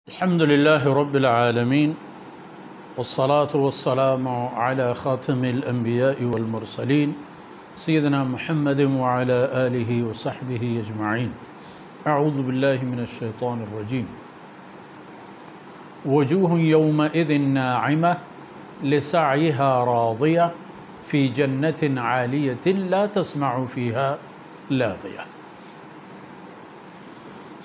الحمد لله رب العالمين والصلاة والسلام على خاتم الأنبياء والمرسلين سيدنا محمد وعلى آله وصحبه أجمعين. أعوذ بالله من الشيطان الرجيم. وجوه يومئذ ناعمة لسعيها راضية في جنة عالية لا تسمع فيها لاغية.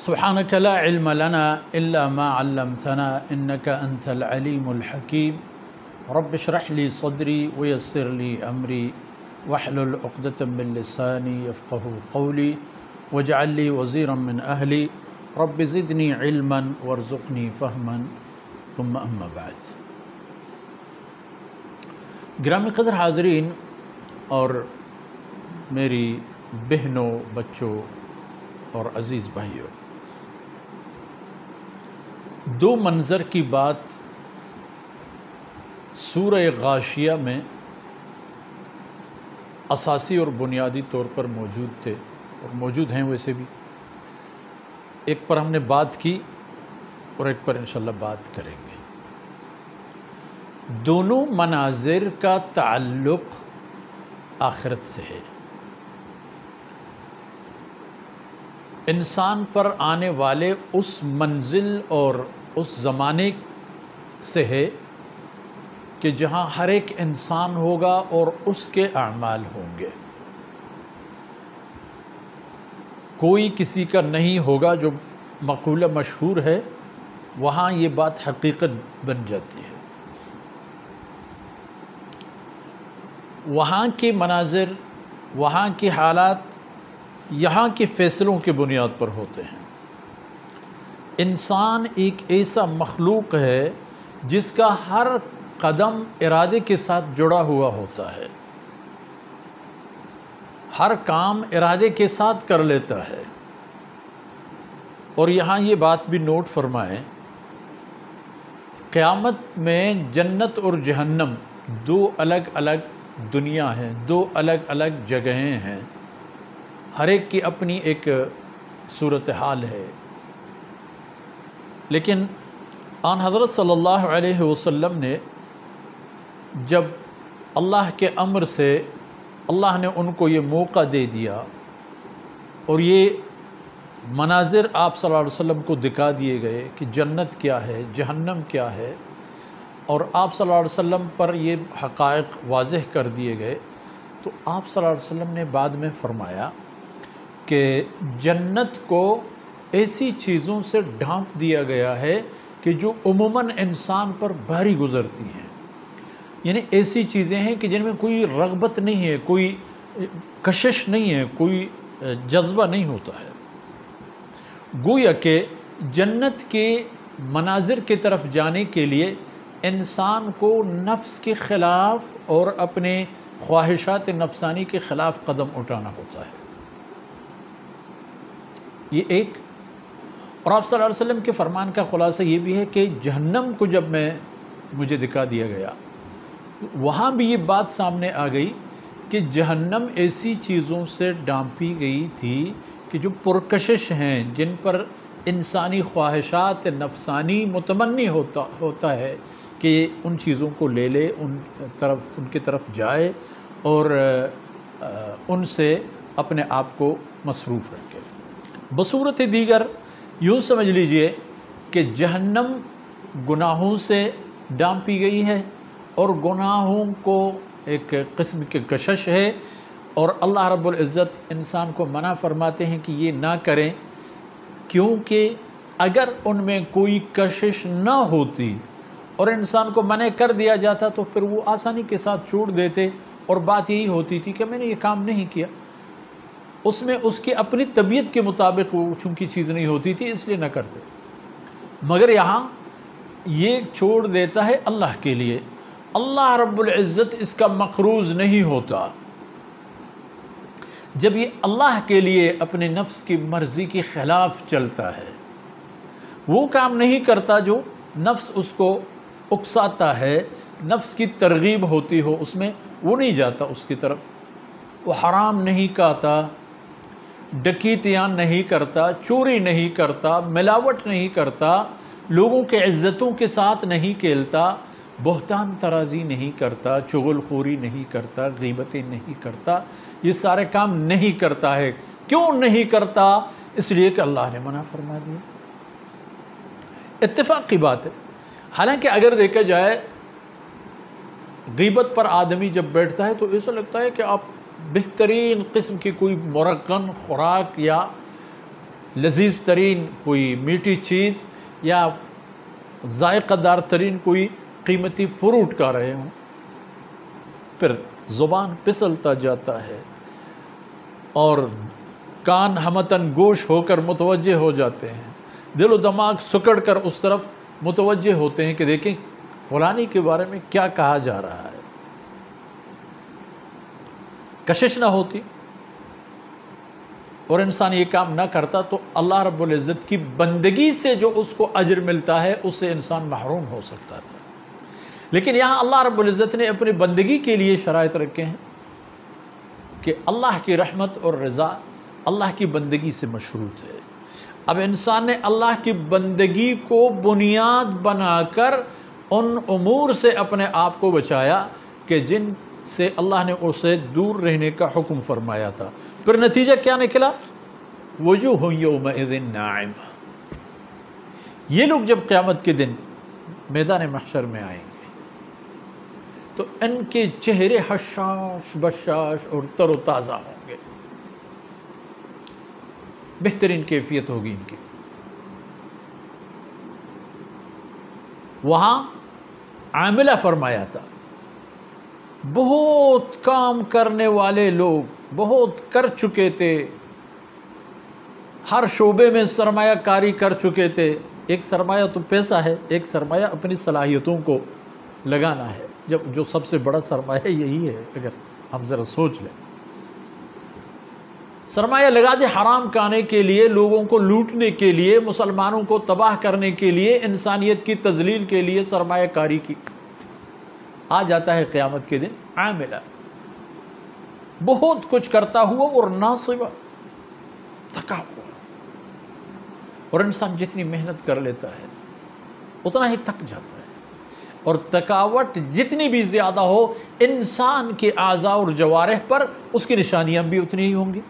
سبحانك لا علم لنا إلا ما علمتنا إنك أنت العليم الحكيم. رب اشرح لي صدري ويسر لي أمري واحلل عقدة من لساني يفقهوا قولي واجعل لي وزيرا من أهلي رب زدني علما وارزقني فهما ثم أما بعد. گرامی قدر حاضرین اور میری بہنوں، بچوں اور عزیز بھائیوں، دو منظر کی بات سورہ غاشیہ میں اساسی اور بنیادی طور پر موجود تھے اور موجود ہیں. ویسے بھی ایک پر ہم نے بات کی اور ایک پر انشاءاللہ بات کریں گے. دونوں مناظر کا تعلق آخرت سے ہے. انسان پر آنے والے اس منزل اور اس زمانے سے ہے کہ جہاں ہر ایک انسان ہوگا اور اس کے اعمال ہوں گے. کوئی کسی کا نہیں ہوگا، جو مقولہ مشہور ہے، وہاں یہ بات حقیقت بن جاتی ہے. وہاں کے مناظر، وہاں کے حالات یہاں کے فیصلوں کی بنیاد پر ہوتے ہیں. انسان ایک ایسا مخلوق ہے جس کا ہر قدم ارادے کے ساتھ جڑا ہوا ہوتا ہے، ہر کام ارادے کے ساتھ کر لیتا ہے. اور یہاں یہ بات بھی نوٹ فرمائیں، قیامت میں جنت اور جہنم دو الگ الگ دنیا ہیں، دو الگ الگ جگہیں ہیں. ہر ایک کی اپنی ایک صورتحال ہے. لیکن آن حضرت صلی اللہ علیہ وسلم نے جب اللہ کے امر سے اللہ نے ان کو یہ موقع دے دیا اور یہ مناظر آپ صلی اللہ علیہ وسلم کو دکھا دیے گئے کہ جنت کیا ہے، جہنم کیا ہے، اور آپ صلی اللہ علیہ وسلم پر یہ حقائق واضح کر دیے گئے، تو آپ صلی اللہ علیہ وسلم نے بعد میں فرمایا کہ جنت کو ایسی چیزوں سے ڈھانپ دیا گیا ہے کہ جو عموماً انسان پر بھاری گزرتی ہیں. یعنی ایسی چیزیں ہیں کہ جن میں کوئی رغبت نہیں ہے، کوئی کشش نہیں ہے، کوئی جذبہ نہیں ہوتا ہے. گویا کہ جنت کے مناظر کی طرف جانے کے لیے انسان کو نفس کے خلاف اور اپنے خواہشات نفسانی کے خلاف قدم اٹھانا ہوتا ہے. یہ ایک. اور آپ صلی اللہ علیہ وسلم کے فرمان کا خلاصہ یہ بھی ہے کہ جہنم کو جب مجھے دکھا دیا گیا، وہاں بھی یہ بات سامنے آ گئی کہ جہنم ایسی چیزوں سے ڈھانپی گئی تھی کہ جو پرکشش ہیں، جن پر انسانی خواہشات نفسانی متمنی ہوتا ہے کہ ان چیزوں کو لے لے، ان کی طرف جائے اور ان سے اپنے آپ کو مصروف رکھے. بصورت دیگر یوں سمجھ لیجئے کہ جہنم گناہوں سے ڈھانپی گئی ہے اور گناہوں کو ایک قسم کی کشش ہے، اور اللہ رب العزت انسان کو منع فرماتے ہیں کہ یہ نہ کریں، کیونکہ اگر ان میں کوئی کشش نہ ہوتی اور انسان کو منع کر دیا جاتا تو پھر وہ آسانی کے ساتھ چھوڑ دیتے، اور بات یہی ہوتی تھی کہ میں نے یہ کام نہیں کیا. اس میں اس کی اپنی طبیعت کے مطابق وہ چونکہ چیز نہیں ہوتی تھی، اس لیے نہ کرتے. مگر یہاں یہ چھوڑ دیتا ہے اللہ کے لیے. اللہ رب العزت اس کا مقروض نہیں ہوتا. جب یہ اللہ کے لیے اپنے نفس کی مرضی کے خلاف چلتا ہے، وہ کام نہیں کرتا جو نفس اس کو اکساتا ہے، نفس کی ترغیب ہوتی ہو اس میں، وہ نہیں جاتا اس کی طرف. وہ حرام نہیں کھاتا، ڈکیتیاں نہیں کرتا، چوری نہیں کرتا، ملاوٹ نہیں کرتا، لوگوں کے عزتوں کے ساتھ نہیں کھیلتا، بہتان ترازی نہیں کرتا، چغل خوری نہیں کرتا، غیبتیں نہیں کرتا، یہ سارے کام نہیں کرتا ہے۔ کیوں نہیں کرتا؟ اس لیے کہ اللہ نے منع فرما دیا۔ اتفاق کی بات ہے۔ حالانکہ اگر دیکھا جائے غیبت پر آدمی جب بیٹھتا ہے تو ایسا لگتا ہے کہ آپ بہترین قسم کی کوئی مرغن خوراک یا لذیذ ترین کوئی میٹھی چیز یا ذائقہ دار ترین کوئی قیمتی فروٹ کھا رہے ہوں، پھر زبان پھسلتا جاتا ہے اور کان ہمتن گوش ہو کر متوجہ ہو جاتے ہیں، دل و دماغ سکڑ کر اس طرف متوجہ ہوتے ہیں کہ دیکھیں فلانی کے بارے میں کیا کہا جا رہا ہے۔ کشش نہ ہوتی اور انسان یہ کام نہ کرتا تو اللہ رب العزت کی بندگی سے جو اس کو اجر ملتا ہے اس سے انسان محروم ہو سکتا تھا۔ لیکن یہاں اللہ رب العزت نے اپنی بندگی کے لیے شرائط رکھے ہیں کہ اللہ کی رحمت اور رضا اللہ کی بندگی سے مشروط ہے۔ اب انسان نے اللہ کی بندگی کو بنیاد بنا کر ان امور سے اپنے آپ کو بچایا کہ جن سے اللہ نے اسے دور رہنے کا حکم فرمایا تھا۔ پھر نتیجہ کیا نکلا؟ وجوہ یومئذ ناعمہ۔ یہ لوگ جب قیامت کے دن میدان محشر میں آئیں گے تو ان کے چہرے حشاش بشاش اور تر و تازہ ہوں گے، بہترین کیفیت ہوگی ان کی۔ وہاں عاملہ فرمایا تھا، بہت کام کرنے والے لوگ بہت کر چکے تھے، ہر شعبے میں سرمایہ کاری کر چکے تھے۔ ایک سرمایہ تو پیسہ ہے، ایک سرمایہ اپنی صلاحیتوں کو لگانا ہے، جو سب سے بڑا سرمایہ یہی ہے۔ اگر ہم ذرا سوچ لیں، سرمایہ لگا دے حرام کھانے کے لیے، لوگوں کو لوٹنے کے لیے، مسلمانوں کو تباہ کرنے کے لیے، انسانیت کی تذلیل کے لیے سرمایہ کاری کی۔ آ جاتا ہے قیامت کے دن عاملہ، بہت کچھ کرتا ہوا اور ناصبہ، تھکا ہوا۔ اور انسان جتنی محنت کر لیتا ہے اتنا ہی تھک جاتا ہے، اور تھکاوٹ جتنی بھی زیادہ ہو انسان کے اعضاء اور جوارح پر اس کی نشانیاں بھی اتنی ہی ہوں گی۔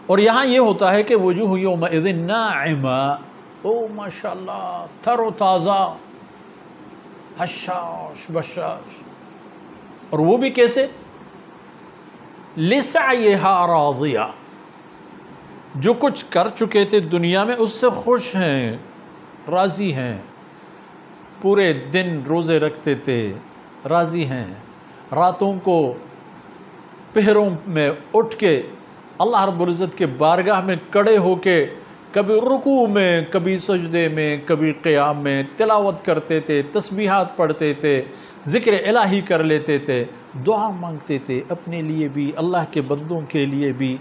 اور یہاں یہ ہوتا ہے کہ وجوہ یومئذ ناعمہ، او ماشاءاللہ تر و تازہ، حشاش بشاش، اور وہ بھی کیسے؟ لسعیہا راضیہ، جو کچھ کر چکے تھے دنیا میں اس سے خوش ہیں، راضی ہیں، پورے دن روزے رکھتے تھے، راضی ہیں، راتوں کو پہروں میں اٹھ کے اللہ رب العزت کے بارگاہ میں کڑے ہو کے کبھی رکوع میں، کبھی سجدے میں، کبھی قیام میں تلاوت کرتے تھے، تسبیحات پڑھتے تھے، ذکر الہی کر لیتے تھے، دعا مانگتے تھے اپنے لیے بھی، اللہ کے بندوں کے لیے بھی۔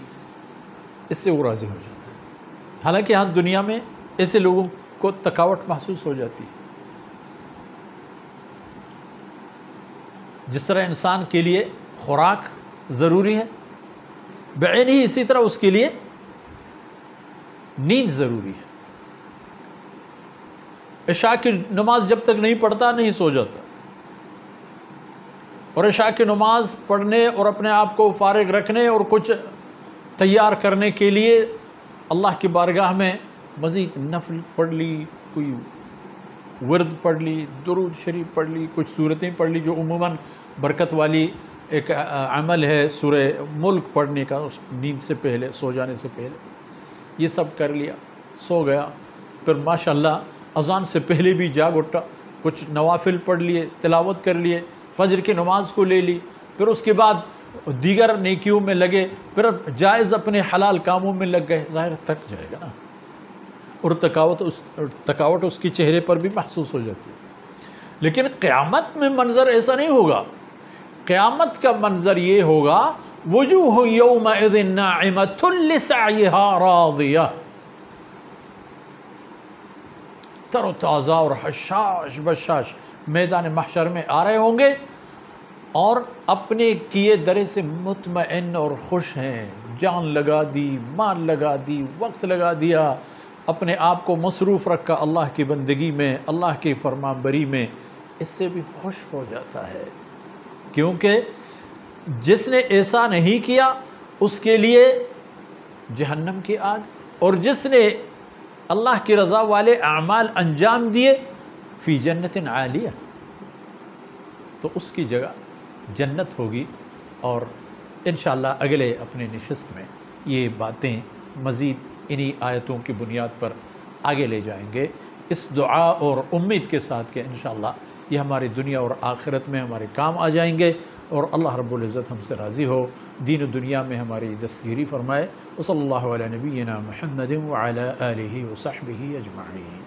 اس سے وہ راضی ہو جاتا ہے۔ حالانکہ یہاں دنیا میں ایسے لوگوں کو تھکاوٹ محسوس ہو جاتی ہے۔ جس طرح انسان کے لیے خوراک ضروری ہے، بعین ہی اسی طرح اس کے لیے نیند ضروری ہے۔ عشاء کی نماز جب تک نہیں پڑھتا نہیں سو جاتا، اور عشاء کی نماز پڑھنے اور اپنے آپ کو فارغ رکھنے اور کچھ تیار کرنے کے لیے اللہ کی بارگاہ میں مزید نفل پڑھ لی، کوئی ورد پڑھ لی، درود شریف پڑھ لی، کچھ سورتیں پڑھ لی جو عموماً برکت والی ایک عمل ہے سورہ ملک پڑھنے کا نیند سے پہلے، سو جانے سے پہلے۔ یہ سب کر لیا، سو گیا، پھر ماشاءاللہ اذان سے پہلے بھی جاگ اٹھا، کچھ نوافل پڑھ لیے، تلاوت کر لیے، فجر کی نماز کو لے لی، پھر اس کے بعد دیگر نیکیوں میں لگے، پھر جائز اپنے حلال کاموں میں لگ گئے، ظاہر تھک جائے گا نا، اور تھکاوٹ اس کی چہرے پر بھی محسوس ہو جاتی ہے۔ لیکن قیامت میں منظر ایسا نہیں ہوگا۔ قیامت کا منظر یہ ہوگا وجوہ یومئذ ناعمۃ لسعیہا راضیہ، تر و تازہ اور حشاش بشاش میدان محشر میں آ رہے ہوں گے، اور اپنے کیے درے سے مطمئن اور خوش ہیں، جان لگا دی، مال لگا دی، وقت لگا دیا، اپنے آپ کو مصروف رکھا اللہ کی بندگی میں، اللہ کی فرمان بری میں، اس سے بھی خوش ہو جاتا ہے، کیونکہ جس نے ایسا نہیں کیا اس کے لیے جہنم کی آگ، اور جس نے اللہ کی رضا والے اعمال انجام دیے فی جنت عالیہ، تو اس کی جگہ جنت ہوگی۔ اور انشاءاللہ اگلے اپنے نشست میں یہ باتیں مزید انہی آیتوں کی بنیاد پر آگے لے جائیں گے، اس دعا اور امید کے ساتھ کہ انشاءاللہ یہ ہماری دنیا اور آخرت میں ہمارے کام آ جائیں گے، اور اللہ رب العزت ہم سے راضی ہو، دین و دنیا میں ہماری دستگیری فرمائے۔ وصلی اللہ علی نبینا محمد وعلی آلہ وصحبہ اجمعین۔